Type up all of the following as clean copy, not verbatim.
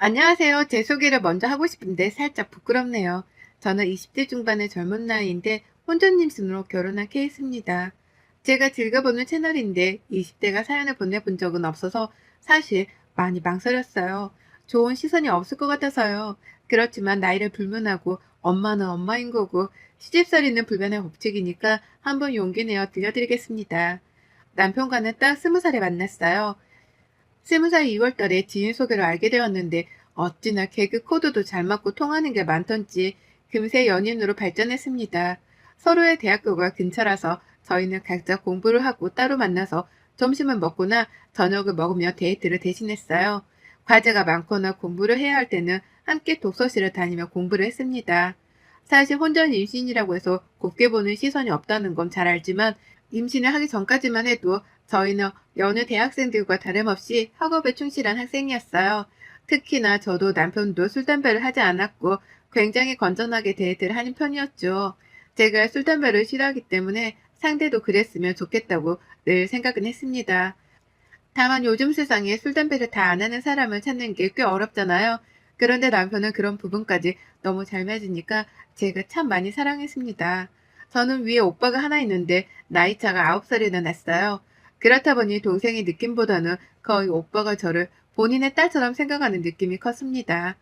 안녕하세요. 제 소개를 먼저 하고 싶은데 살짝 부끄럽네요. 저는 20대 중반의 젊은 나이인데 혼전님순으로 결혼한 케이스입니다. 제가 즐겨보는 채널인데 20대가 사연을 보내본 적은 없어서 사실 많이 망설였어요. 좋은 시선이 없을 것 같아서요. 그렇지만 나이를 불문하고 엄마는 엄마인 거고 시집살이는 불변의 법칙이니까 한번 용기 내어 들려드리겠습니다. 남편과는 딱 20살에 만났어요. 20살 2월달에 지인 소개로 알게 되었는데 어찌나 개그 코드도 잘 맞고 통하는 게 많던지 금세 연인으로 발전했습니다. 서로의 대학교가 근처라서 저희는 각자 공부를 하고 따로 만나서 점심을 먹거나 저녁을 먹으며 데이트를 대신했어요. 과제가 많거나 공부를 해야 할 때는 함께 독서실을 다니며 공부를 했습니다. 사실 혼전 임신이라고 해서 곱게 보는 시선이 없다는 건 잘 알지만 임신을 하기 전까지만 해도 저희는 여느 대학생들과 다름없이 학업에 충실한 학생이었어요. 특히나 저도 남편도 술, 담배를 하지 않았고 굉장히 건전하게 데이트를 하는 편이었죠. 제가 술, 담배를 싫어하기 때문에 상대도 그랬으면 좋겠다고 늘 생각은 했습니다. 다만 요즘 세상에 술, 담배를 다 안 하는 사람을 찾는 게 꽤 어렵잖아요. 그런데 남편은 그런 부분까지 너무 잘 맞으니까 제가 참 많이 사랑했습니다. 저는 위에 오빠가 하나 있는데 나이 차가 9살이나 났어요. 그렇다 보니 동생의 느낌보다는 거의 오빠가 저를 본인의 딸처럼 생각하는 느낌이 컸습니다.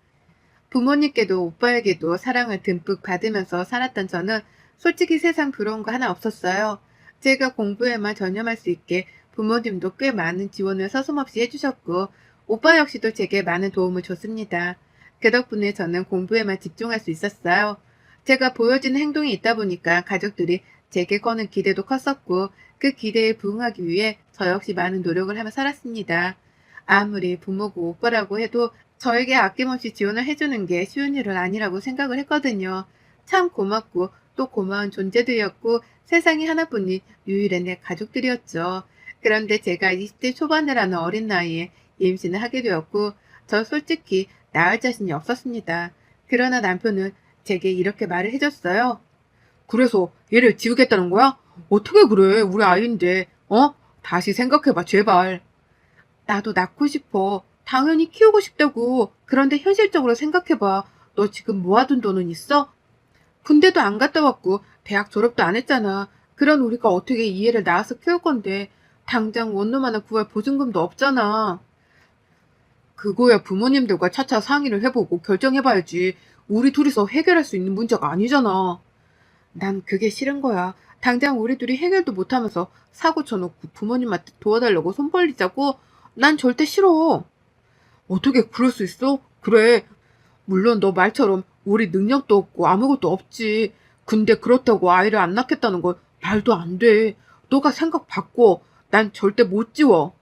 부모님께도 오빠에게도 사랑을 듬뿍 받으면서 살았던 저는 솔직히 세상 부러운 거 하나 없었어요. 제가 공부에만 전념할 수 있게 부모님도 꽤 많은 지원을 서슴없이 해주셨고, 오빠 역시도 제게 많은 도움을 줬습니다. 그 덕분에 저는 공부에만 집중할 수 있었어요. 제가 보여지는 행동이 있다 보니까 가족들이 제게 거는 기대도 컸었고, 그 기대에 부응하기 위해 저 역시 많은 노력을 하며 살았습니다. 아무리 부모고 오빠라고 해도 저에게 아낌없이 지원을 해주는 게 쉬운 일은 아니라고 생각을 했거든요. 참 고맙고 또 고마운 존재들이었고 세상에 하나뿐인 유일한 내 가족들이었죠. 그런데 제가 20대 초반이라는 어린 나이에 임신을 하게 되었고 저 솔직히 낳을 자신이 없었습니다. 그러나 남편은 제게 이렇게 말을 해줬어요. 그래서 얘를 지우겠다는 거야? 어떻게 그래? 우리 아이인데, 어? 다시 생각해봐, 제발. 나도 낳고 싶어. 당연히 키우고 싶다고. 그런데 현실적으로 생각해봐. 너 지금 모아둔 돈은 있어? 군대도 안 갔다 왔고 대학 졸업도 안 했잖아. 그런 우리가 어떻게 이 애를 낳아서 키울 건데 당장 원룸 하나 구할 보증금도 없잖아. 그거야 부모님들과 차차 상의를 해보고 결정해봐야지. 우리 둘이서 해결할 수 있는 문제가 아니잖아. 난 그게 싫은 거야. 당장 우리 둘이 해결도 못하면서 사고 쳐놓고 부모님한테 도와달라고 손 벌리자고? 난 절대 싫어. 어떻게 그럴 수 있어? 그래. 물론 너 말처럼 우리 능력도 없고 아무것도 없지. 근데 그렇다고 아이를 안 낳겠다는 건 말도 안 돼. 너가 생각 바꿔. 난 절대 못 지워.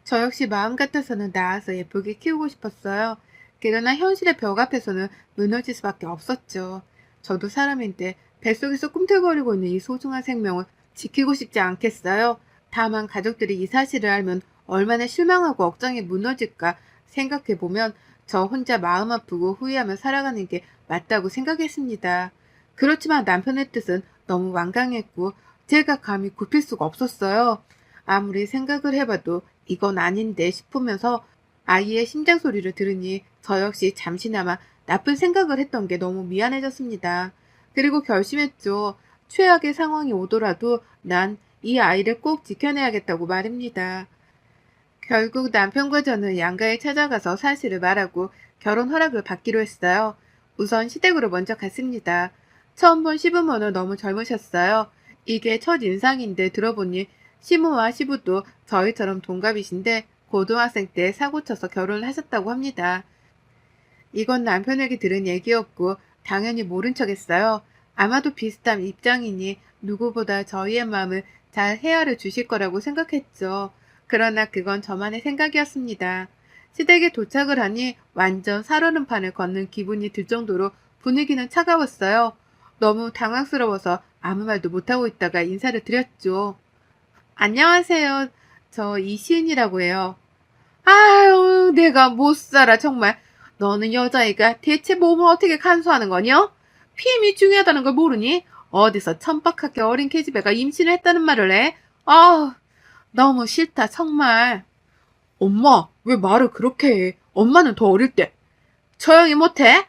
저 역시 마음 같아서는 낳아서 예쁘게 키우고 싶었어요. 그러나 현실의 벽 앞에서는 무너질 수밖에 없었죠. 저도 사람인데 뱃속에서 꿈틀거리고 있는 이 소중한 생명을 지키고 싶지 않겠어요. 다만 가족들이 이 사실을 알면 얼마나 실망하고 억장이 무너질까 생각해보면 저 혼자 마음 아프고 후회하며 살아가는 게 맞다고 생각했습니다. 그렇지만 남편의 뜻은 너무 완강했고 제가 감히 굽힐 수가 없었어요. 아무리 생각을 해봐도 이건 아닌데 싶으면서 아이의 심장 소리를 들으니 저 역시 잠시나마 나쁜 생각을 했던 게 너무 미안해졌습니다. 그리고 결심했죠. 최악의 상황이 오더라도 난 이 아이를 꼭 지켜내야겠다고 말입니다. 결국 남편과 저는 양가에 찾아가서 사실을 말하고 결혼 허락을 받기로 했어요. 우선 시댁으로 먼저 갔습니다. 처음 본 시부모는 너무 젊으셨어요. 이게 첫 인상인데 들어보니 시모와 시부도 저희처럼 동갑이신데 고등학생 때 사고쳐서 결혼을 하셨다고 합니다. 이건 남편에게 들은 얘기였고 당연히 모른 척했어요. 아마도 비슷한 입장이니 누구보다 저희의 마음을 잘 헤아려 주실 거라고 생각했죠. 그러나 그건 저만의 생각이었습니다. 시댁에 도착을 하니 완전 살얼음판을 걷는 기분이 들 정도로 분위기는 차가웠어요. 너무 당황스러워서 아무 말도 못하고 있다가 인사를 드렸죠. 안녕하세요. 저 이시은이라고 해요. 아유, 내가 못 살아, 정말. 너는 여자애가 대체 몸을 어떻게 간수하는 거냐? 피임이 중요하다는 걸 모르니? 어디서 천박하게 어린 계집애가 임신을 했다는 말을 해? 아, 너무 싫다, 정말. 엄마, 왜 말을 그렇게 해? 엄마는 더 어릴 때. 조용히 못해?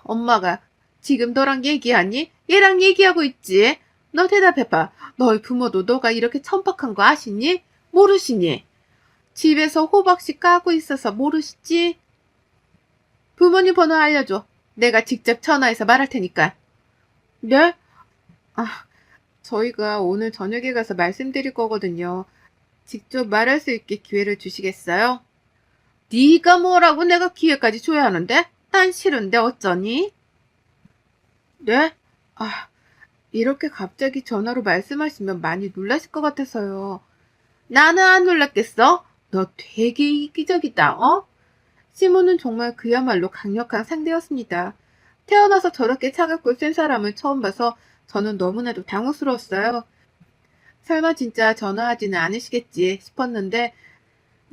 엄마가 지금 너랑 얘기하니? 얘랑 얘기하고 있지? 너 대답해봐. 너희 부모도 너가 이렇게 천박한 거 아시니? 모르시니? 집에서 호박씨 까고 있어서 모르시지? 부모님 번호 알려줘. 내가 직접 전화해서 말할 테니까. 네? 아, 저희가 오늘 저녁에 가서 말씀드릴 거거든요. 직접 말할 수 있게 기회를 주시겠어요? 네가 뭐라고 내가 기회까지 줘야 하는데? 난 싫은데 어쩌니? 네? 아, 이렇게 갑자기 전화로 말씀하시면 많이 놀라실 것 같아서요. 나는 안 놀랐겠어? 너 되게 이기적이다, 어? 시몬은 정말 그야말로 강력한 상대였습니다. 태어나서 저렇게 차갑고 센 사람을 처음 봐서 저는 너무나도 당혹스러웠어요. 설마 진짜 전화하지는 않으시겠지 싶었는데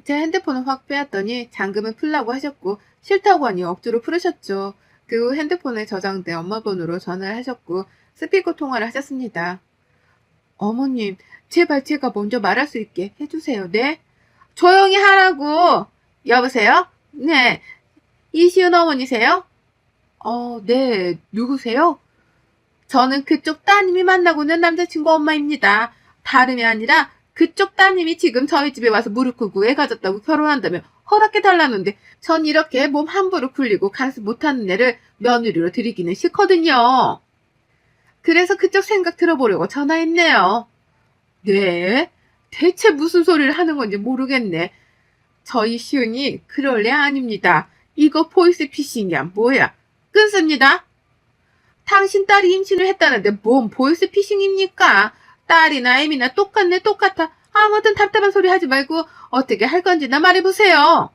제 핸드폰을 확 빼앗더니 잠금을 풀라고 하셨고 싫다고 하니 억지로 풀으셨죠. 그 후 핸드폰에 저장된 엄마 번호로 전화를 하셨고 스피커 통화를 하셨습니다. 어머님, 제발 제가 먼저 말할 수 있게 해주세요. 네? 조용히 하라고! 여보세요? 네. 이시은 어머니세요? 네. 누구세요? 저는 그쪽 따님이 만나고 있는 남자친구 엄마입니다. 다름이 아니라 그쪽 따님이 지금 저희 집에 와서 무릎 꿇고 애 가졌다고 결혼한다며 허락해달라는데 전 이렇게 몸 함부로 굴리고 가서 못하는 애를 며느리로 들이기는 싫거든요. 그래서 그쪽 생각 들어보려고 전화했네요. 네? 대체 무슨 소리를 하는 건지 모르겠네. 저희 시은이 그럴 애 아닙니다. 이거 보이스피싱이야. 뭐야? 끊습니다. 당신 딸이 임신을 했다는데 뭔 보이스피싱입니까? 딸이나 애미나 똑같네 똑같아. 아무튼 답답한 소리 하지 말고 어떻게 할 건지나 말해보세요.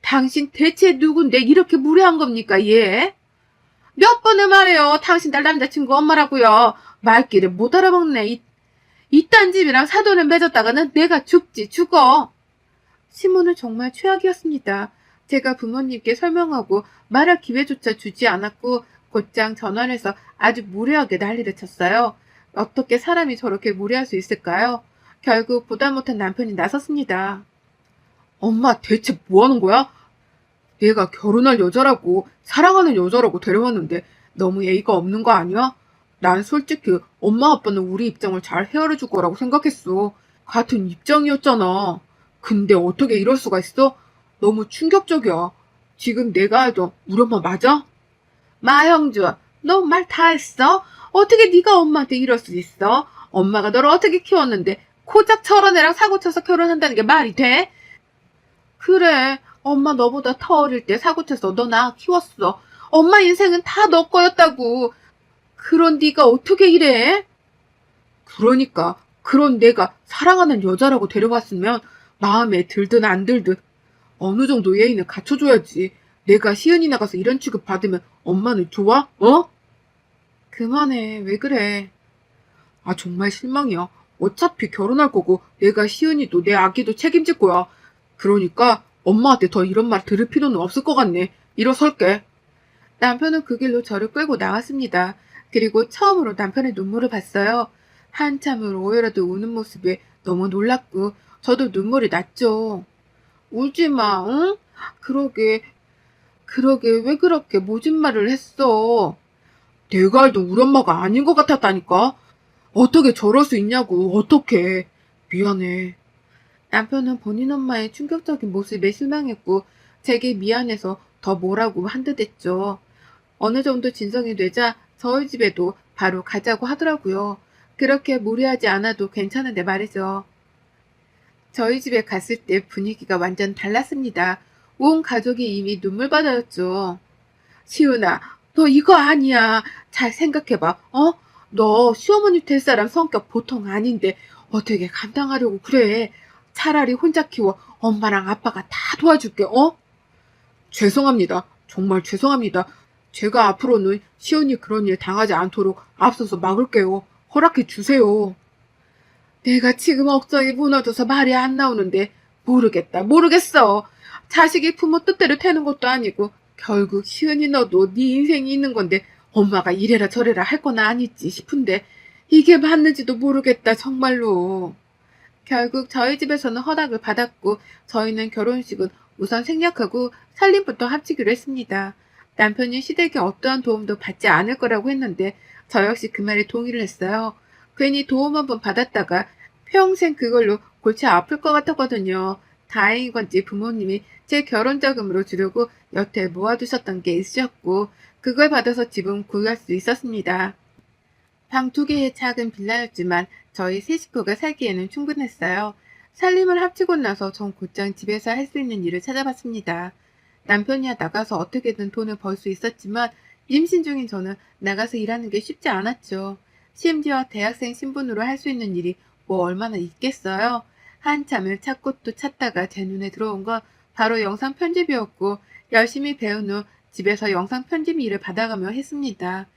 당신 대체 누군데 이렇게 무례한 겁니까 얘? 몇 번을 말해요. 당신 딸 남자친구 엄마라고요. 말귀를 못 알아먹네. 이딴 집이랑 사돈을 맺었다가는 내가 죽지 죽어. 시몬은 정말 최악이었습니다. 제가 부모님께 설명하고 말할 기회조차 주지 않았고 곧장 전화를 해서 아주 무례하게 난리를 쳤어요. 어떻게 사람이 저렇게 무례할 수 있을까요? 결국 보다 못한 남편이 나섰습니다. 엄마 대체 뭐 하는 거야? 내가 결혼할 여자라고 사랑하는 여자라고 데려왔는데 너무 예의가 없는 거 아니야? 난 솔직히 엄마 아빠는 우리 입장을 잘 헤아려 줄 거라고 생각했어. 같은 입장이었잖아. 근데 어떻게 이럴 수가 있어? 너무 충격적이야. 지금 내가 해도 우리 엄마 맞아? 마형주, 너 말 다 했어? 어떻게 네가 엄마한테 이럴 수 있어? 엄마가 너를 어떻게 키웠는데 고작 저런 애랑 사고쳐서 결혼한다는 게 말이 돼? 그래, 엄마 너보다 더 어릴 때 사고쳐서 너 나 키웠어. 엄마 인생은 다 너 거였다고. 그런 네가 어떻게 이래? 그러니까 그런 내가 사랑하는 여자라고 데려왔으면 마음에 들든 안 들든 어느 정도 예의는 갖춰줘야지. 내가 시은이 나가서 이런 취급 받으면 엄마는 좋아? 어? 그만해. 왜 그래? 아 정말 실망이야. 어차피 결혼할 거고 내가 시은이도 내 아기도 책임질 거야. 그러니까 엄마한테 더 이런 말 들을 필요는 없을 것 같네. 일어설게. 남편은 그 길로 저를 끌고 나왔습니다. 그리고 처음으로 남편의 눈물을 봤어요. 한참을 오열하듯 우는 모습에 너무 놀랐고 저도 눈물이 났죠. 울지 마, 응? 그러게 왜 그렇게 모진 말을 했어? 내가 알던 우리 엄마가 아닌 것 같았다니까? 어떻게 저럴 수 있냐고, 어떻게. 미안해. 남편은 본인 엄마의 충격적인 모습에 실망했고 제게 미안해서 더 뭐라고 한 듯 했죠. 어느 정도 진정이 되자 저희 집에도 바로 가자고 하더라고요. 그렇게 무리하지 않아도 괜찮은데 말이죠. 저희 집에 갔을 때 분위기가 완전 달랐습니다. 온 가족이 이미 눈물바다였죠. 시은아, 너 이거 아니야. 잘 생각해봐. 어? 너 시어머니 될 사람 성격 보통 아닌데 어떻게 감당하려고 그래. 차라리 혼자 키워. 엄마랑 아빠가 다 도와줄게. 어? 죄송합니다. 정말 죄송합니다. 제가 앞으로는 시은이 그런 일 당하지 않도록 앞서서 막을게요. 허락해 주세요. 내가 지금 억장이 무너져서 말이 안 나오는데 모르겠다. 모르겠어. 자식이 부모 뜻대로 되는 것도 아니고 결국 시은이 너도 네 인생이 있는 건데 엄마가 이래라 저래라 할 건 아니지 싶은데 이게 맞는지도 모르겠다 정말로. 결국 저희 집에서는 허락을 받았고 저희는 결혼식은 우선 생략하고 살림부터 합치기로 했습니다. 남편이 시댁에 어떠한 도움도 받지 않을 거라고 했는데 저 역시 그 말에 동의를 했어요. 괜히 도움 한번 받았다가 평생 그걸로 골치 아플 것 같았거든요. 다행인 건지 부모님이 제 결혼 자금으로 주려고 여태 모아두셨던 게 있으셨고 그걸 받아서 집은 구할 수 있었습니다. 방 2개의 작은 빌라였지만 저희 세 식구가 살기에는 충분했어요. 살림을 합치고 나서 전 곧장 집에서 할 수 있는 일을 찾아봤습니다. 남편이야 나가서 어떻게든 돈을 벌 수 있었지만 임신 중인 저는 나가서 일하는 게 쉽지 않았죠. 심지어 대학생 신분으로 할 수 있는 일이 뭐 얼마나 있겠어요. 한참을 찾고 또 찾다가 제 눈에 들어온 건 바로 영상 편집이었고 열심히 배운 후 집에서 영상 편집 일을 받아가며 했습니다.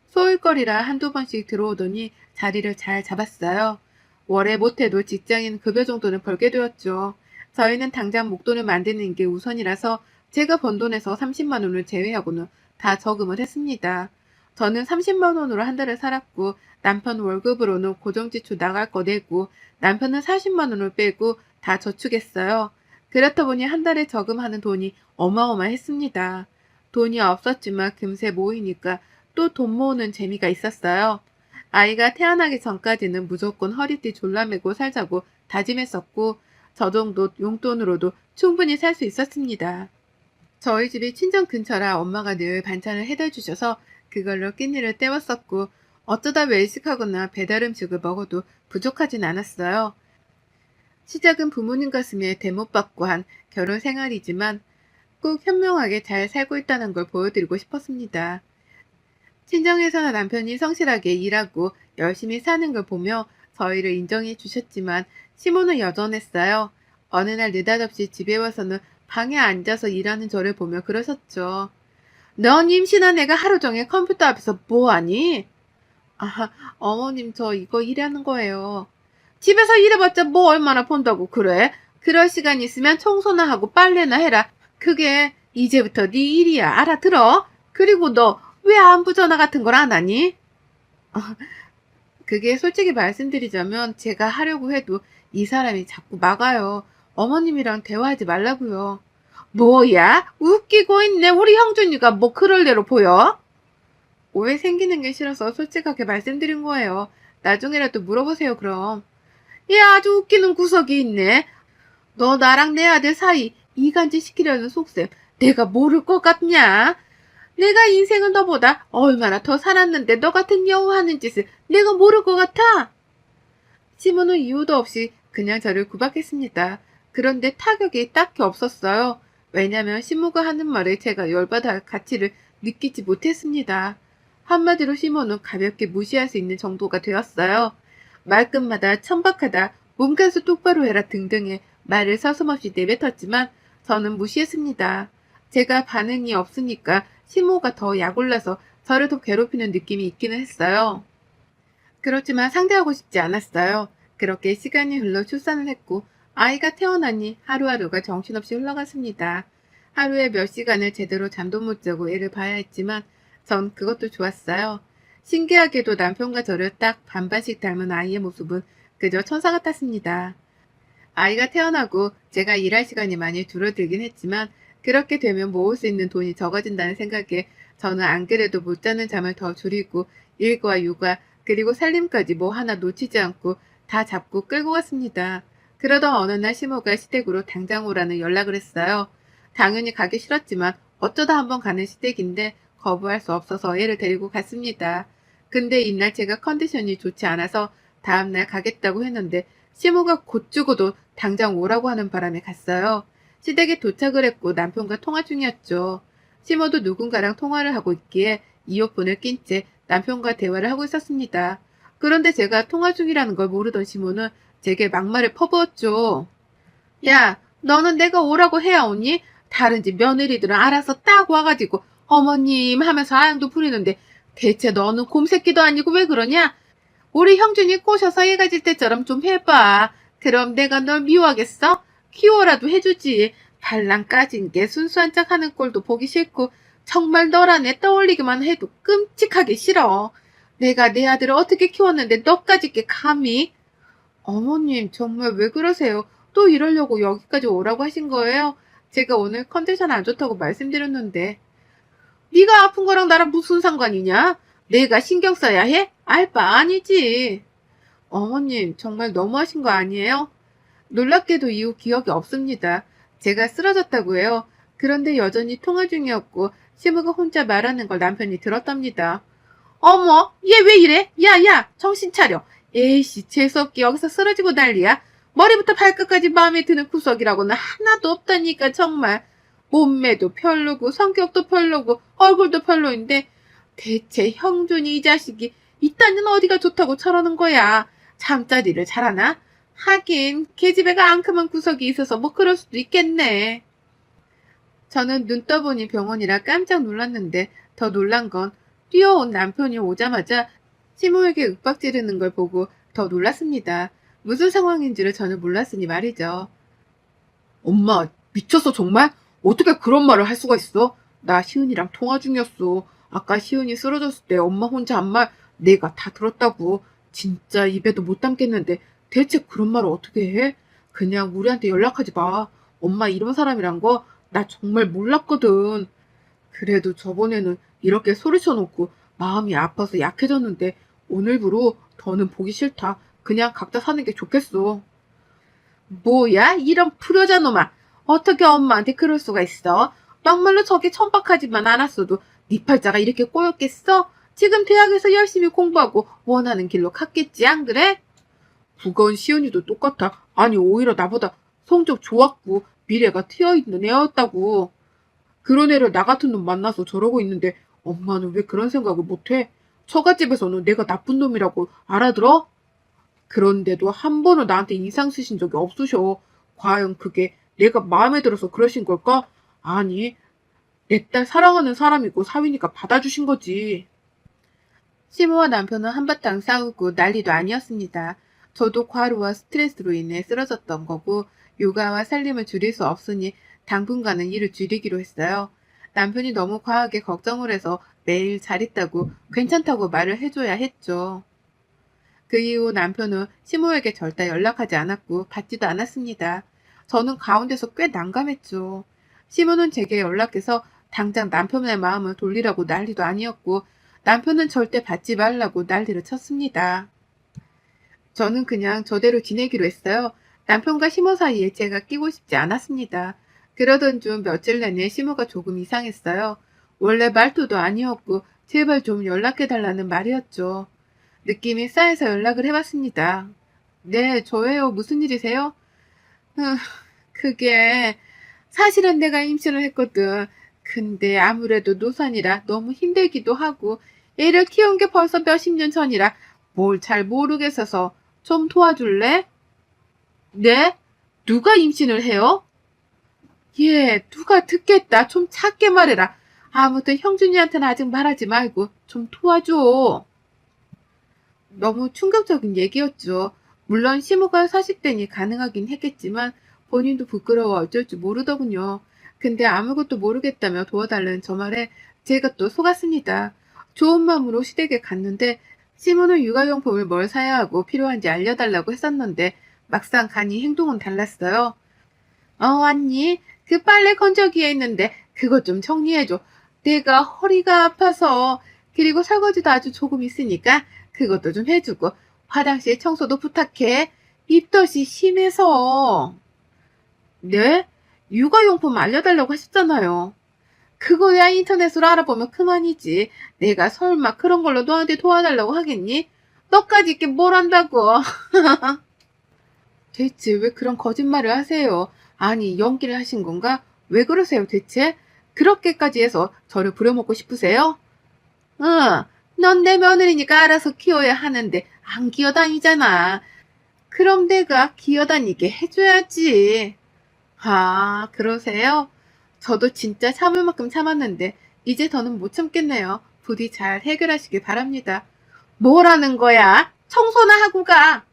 소일거리라 한두 번씩 들어오더니 자리를 잘 잡았어요. 월에 못해도 직장인 급여 정도는 벌게 되었죠. 저희는 당장 목돈을 만드는 게 우선이라서 제가 번 돈에서 30만 원을 제외하고는 다 저금을 했습니다. 저는 30만 원으로 한 달을 살았고 남편 월급으로는 고정지출 나갈 거 내고 남편은 40만 원을 빼고 다 저축했어요. 그렇다 보니 한 달에 저금하는 돈이 어마어마했습니다. 돈이 없었지만 금세 모이니까 또 돈 모으는 재미가 있었어요. 아이가 태어나기 전까지는 무조건 허리띠 졸라매고 살자고 다짐했었고 저 정도 용돈으로도 충분히 살 수 있었습니다. 저희 집이 친정 근처라 엄마가 늘 반찬을 해다 주셔서 그걸로 끼니를 때웠었고 어쩌다 외식하거나 배달 음식을 먹어도 부족하진 않았어요. 시작은 부모님 가슴에 대못 받고 한 결혼 생활이지만 꼭 현명하게 잘 살고 있다는 걸 보여드리고 싶었습니다. 친정에서는 남편이 성실하게 일하고 열심히 사는 걸 보며 저희를 인정해 주셨지만 시모는 여전했어요. 어느 날 느닷없이 집에 와서는 방에 앉아서 일하는 저를 보며 그러셨죠. 넌 임신한 애가 하루 종일 컴퓨터 앞에서 뭐하니? 아, 어머님 저 이거 일하는 거예요. 집에서 일해봤자 뭐 얼마나 본다고 그래? 그럴 시간 있으면 청소나 하고 빨래나 해라. 그게 이제부터 네 일이야. 알아들어? 그리고 너 왜 안부 전화 같은 걸 안 하니? 그게 솔직히 말씀드리자면 제가 하려고 해도 이 사람이 자꾸 막아요. 어머님이랑 대화하지 말라고요. 뭐야? 웃기고 있네. 우리 형준이가 뭐 그럴 대로 보여? 오해 생기는 게 싫어서 솔직하게 말씀드린 거예요. 나중에라도 물어보세요, 그럼. 얘 아주 웃기는 구석이 있네. 너 나랑 내 아들 사이 이간질 시키려는 속셈 내가 모를 것 같냐? 내가 인생은 너보다 얼마나 더 살았는데 너 같은 여우 하는 짓을 내가 모를 것 같아? 시몬은 이유도 없이 그냥 저를 구박했습니다. 그런데 타격이 딱히 없었어요. 왜냐면 시모가 하는 말에 제가 열받아 할 가치를 느끼지 못했습니다. 한마디로 시몬은 가볍게 무시할 수 있는 정도가 되었어요. 말끝마다 천박하다, 몸간수 똑바로 해라 등등의 말을 서슴없이 내뱉었지만 저는 무시했습니다. 제가 반응이 없으니까 시모가 더 약올라서 저를 더 괴롭히는 느낌이 있기는 했어요. 그렇지만 상대하고 싶지 않았어요. 그렇게 시간이 흘러 출산을 했고 아이가 태어나니 하루하루가 정신없이 흘러갔습니다. 하루에 몇 시간을 제대로 잠도 못 자고 애를 봐야 했지만 전 그것도 좋았어요. 신기하게도 남편과 저를 딱 반반씩 닮은 아이의 모습은 그저 천사 같았습니다. 아이가 태어나고 제가 일할 시간이 많이 줄어들긴 했지만 그렇게 되면 모을 수 있는 돈이 적어진다는 생각에 저는 안 그래도 못 자는 잠을 더 줄이고 일과 육아 그리고 살림까지 뭐 하나 놓치지 않고 다 잡고 끌고 갔습니다. 그러던 어느 날 시모가 시댁으로 당장 오라는 연락을 했어요. 당연히 가기 싫었지만 어쩌다 한번 가는 시댁인데 거부할 수 없어서 애를 데리고 갔습니다. 근데 이날 제가 컨디션이 좋지 않아서 다음날 가겠다고 했는데 시모가 곧 죽어도 당장 오라고 하는 바람에 갔어요. 시댁에 도착을 했고 남편과 통화 중이었죠. 시모도 누군가랑 통화를 하고 있기에 이어폰을 낀 채 남편과 대화를 하고 있었습니다. 그런데 제가 통화 중이라는 걸 모르던 시모는 제게 막말을 퍼부었죠. 야, 너는 내가 오라고 해야 오니? 다른 집 며느리들은 알아서 딱 와가지고 어머님 하면서 아양도 부리는데 대체 너는 곰새끼도 아니고 왜 그러냐? 우리 형준이 꼬셔서 애가 질 때처럼 좀 해봐. 그럼 내가 널 미워하겠어? 키워라도 해주지. 발랑 까진 게 순수한 척하는 꼴도 보기 싫고 정말 너란 애 떠올리기만 해도 끔찍하게 싫어. 내가 내 아들을 어떻게 키웠는데 너까지 게 감히? 어머님 정말 왜 그러세요? 또 이러려고 여기까지 오라고 하신 거예요? 제가 오늘 컨디션 안 좋다고 말씀드렸는데. 네가 아픈 거랑 나랑 무슨 상관이냐? 내가 신경 써야 해? 알 바 아니지. 어머님, 정말 너무하신 거 아니에요? 놀랍게도 이후 기억이 없습니다. 제가 쓰러졌다고 해요. 그런데 여전히 통화 중이었고 시무가 혼자 말하는 걸 남편이 들었답니다. 어머, 얘 왜 이래? 야, 정신 차려. 에이씨, 재수없게 여기서 쓰러지고 난리야. 머리부터 발끝까지 마음에 드는 구석이라고는 하나도 없다니까 정말. 몸매도 별로고 성격도 별로고 얼굴도 별로인데 대체 형준이 이 자식이 이딴 년 어디가 좋다고 저러는 거야. 잠자리를 잘하나? 하긴 계집애가 앙큼한 구석이 있어서 뭐 그럴 수도 있겠네. 저는 눈 떠보니 병원이라 깜짝 놀랐는데 더 놀란 건 뛰어온 남편이 오자마자 시모에게 윽박 지르는 걸 보고 더 놀랐습니다. 무슨 상황인지를 저는 몰랐으니 말이죠. 엄마, 미쳤어 정말? 어떻게 그런 말을 할 수가 있어? 나 시은이랑 통화 중이었어. 아까 시은이 쓰러졌을 때 엄마 혼자 한 말 내가 다 들었다고. 진짜 입에도 못 담겠는데 대체 그런 말을 어떻게 해? 그냥 우리한테 연락하지 마. 엄마 이런 사람이란 거 나 정말 몰랐거든. 그래도 저번에는 이렇게 소리쳐놓고 마음이 아파서 약해졌는데 오늘부로 더는 보기 싫다. 그냥 각자 사는 게 좋겠어. 뭐야? 이런 불효자 놈아. 어떻게 엄마한테 그럴 수가 있어? 막말로 저게 천박하지만 않았어도 네 팔자가 이렇게 꼬였겠어? 지금 대학에서 열심히 공부하고 원하는 길로 갔겠지, 안 그래? 그건 시은이도 똑같아. 아니, 오히려 나보다 성적 좋았고 미래가 트여있는 애였다고. 그런 애를 나 같은 놈 만나서 저러고 있는데 엄마는 왜 그런 생각을 못해? 처갓집에서는 내가 나쁜 놈이라고 알아들어? 그런데도 한 번은 나한테 인상 쓰신 적이 없으셔. 과연 그게 내가 마음에 들어서 그러신 걸까? 아니, 내 딸 사랑하는 사람이고 사위니까 받아주신 거지. 시모와 남편은 한바탕 싸우고 난리도 아니었습니다. 저도 과로와 스트레스로 인해 쓰러졌던 거고 육아와 살림을 줄일 수 없으니 당분간은 일을 줄이기로 했어요. 남편이 너무 과하게 걱정을 해서 매일 잘 있다고 괜찮다고 말을 해줘야 했죠. 그 이후 남편은 시모에게 절대 연락하지 않았고 받지도 않았습니다. 저는 가운데서 꽤 난감했죠. 시모는 제게 연락해서 당장 남편의 마음을 돌리라고 난리도 아니었고 남편은 절대 받지 말라고 난리를 쳤습니다. 저는 그냥 저대로 지내기로 했어요. 남편과 시모 사이에 제가 끼고 싶지 않았습니다. 그러던 중 며칠 내내 시모가 조금 이상했어요. 원래 말투도 아니었고 제발 좀 연락해달라는 말이었죠. 느낌이 쌓여서 연락을 해봤습니다. 네, 저예요. 무슨 일이세요? 그게 사실은 내가 임신을 했거든. 근데 아무래도 노산이라 너무 힘들기도 하고 애를 키운 게 벌써 몇십 년 전이라 뭘 잘 모르겠어서 좀 도와줄래? 네? 누가 임신을 해요? 예, 누가 듣겠다. 좀 작게 말해라. 아무튼 형준이한테는 아직 말하지 말고 좀 도와줘. 너무 충격적인 얘기였죠. 물론 시모가 40대니 가능하긴 했겠지만 본인도 부끄러워 어쩔 줄 모르더군요. 근데 아무것도 모르겠다며 도와달라는 저 말에 제가 또 속았습니다. 좋은 마음으로 시댁에 갔는데 시모는 육아용품을 뭘 사야 하고 필요한지 알려달라고 했었는데 막상 가니 행동은 달랐어요. 언니, 그 빨래 건조기에 있는데 그것 좀 정리해줘. 내가 허리가 아파서. 그리고 설거지도 아주 조금 있으니까 그것도 좀 해주고 화장실 청소도 부탁해. 입덧이 심해서. 네? 육아용품 알려달라고 하셨잖아요. 그거야 인터넷으로 알아보면 그만이지. 내가 설마 그런 걸로 너한테 도와달라고 하겠니? 너까지 있게 뭘 안다고. 대체 왜 그런 거짓말을 하세요? 아니, 연기를 하신 건가? 왜 그러세요, 대체? 그렇게까지 해서 저를 부려먹고 싶으세요? 응, 넌 내 며느리니까 알아서 키워야 하는데 안 기어다니잖아. 그럼 내가 기어다니게 해줘야지. 아, 그러세요? 저도 진짜 참을 만큼 참았는데 이제 더는 못 참겠네요. 부디 잘 해결하시길 바랍니다. 뭐라는 거야? 청소나 하고 가.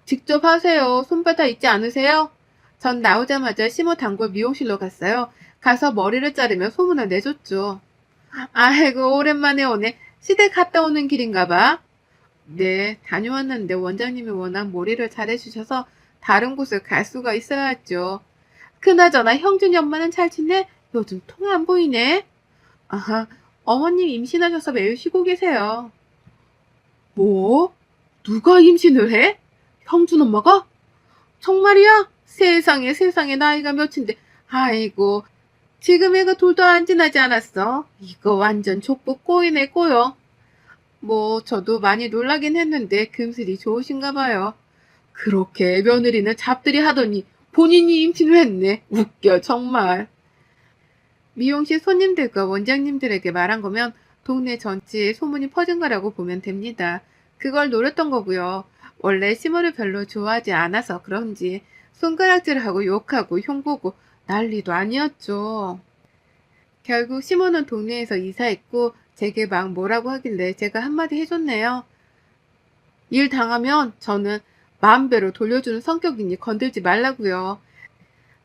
직접 하세요. 손바닥 있지 않으세요? 전 나오자마자 시모 단골 미용실로 갔어요. 가서 머리를 자르며 소문을 내줬죠. 아이고, 오랜만에 오네. 시댁 갔다 오는 길인가 봐. 네, 다녀왔는데 원장님이 워낙 머리를 잘해주셔서 다른 곳을 갈 수가 있어야 했죠. 그나저나 형준이 엄마는 잘 지내? 요즘 통 안 보이네. 아하, 어머님 임신하셔서 매일 쉬고 계세요. 뭐? 누가 임신을 해? 형준 엄마가? 정말이야? 세상에 세상에 나이가 몇인데. 아이고, 지금 애가 돌도 안 지나지 않았어. 이거 완전 족보 꼬이네 꼬여. 뭐 저도 많이 놀라긴 했는데 금슬이 좋으신가 봐요. 그렇게 며느리는 잡들이 하더니 본인이 임신을 했네. 웃겨 정말. 미용실 손님들과 원장님들에게 말한 거면 동네 전체에 소문이 퍼진 거라고 보면 됩니다. 그걸 노렸던 거고요. 원래 시모를 별로 좋아하지 않아서 그런지 손가락질하고 욕하고 흉보고 난리도 아니었죠. 결국 시모는 동네에서 이사했고 제게 막 뭐라고 하길래 제가 한마디 해줬네요. 일 당하면 저는 마음대로 돌려주는 성격이니 건들지 말라고요.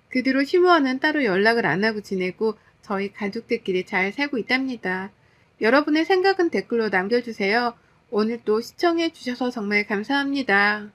그 뒤로 시모와는 따로 연락을 안 하고 지내고 저희 가족들끼리 잘 살고 있답니다. 여러분의 생각은 댓글로 남겨주세요. 오늘 또 시청해 주셔서 정말 감사합니다.